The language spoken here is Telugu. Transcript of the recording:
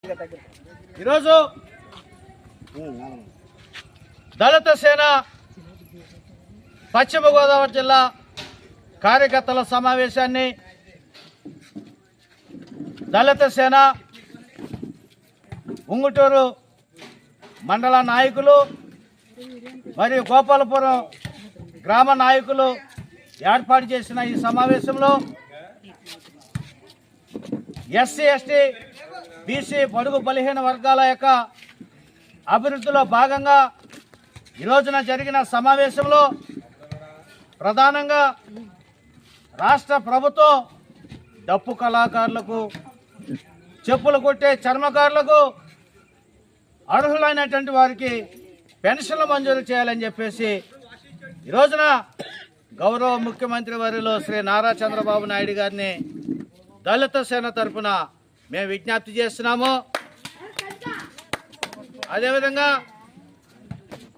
ఈరోజు దళిత సేన పశ్చిమ గోదావరి జిల్లా కార్యకర్తల సమావేశాన్ని దళిత సేన ఉంగుటూరు మండల నాయకులు మరియు గోపాలపురం గ్రామ నాయకులు ఏర్పాటు చేసిన ఈ సమావేశంలో ఎస్సీ ఎస్టీ బీసీ బడుగు బలహీన వర్గాల యొక్క అభివృద్ధిలో భాగంగా ఈ రోజున జరిగిన సమావేశంలో ప్రధానంగా రాష్ట్ర ప్రభుత్వం డప్పు కళాకారులకు, చెప్పులు కొట్టే చర్మకారులకు, అర్హులైనటువంటి వారికి పెన్షన్లు మంజూరు చేయాలని చెప్పేసి ఈ రోజున గౌరవ ముఖ్యమంత్రి వర్యులు శ్రీ నారా చంద్రబాబు నాయుడు గారిని దళిత సేన తరఫున మేము విజ్ఞప్తి చేస్తున్నాము. అదేవిధంగా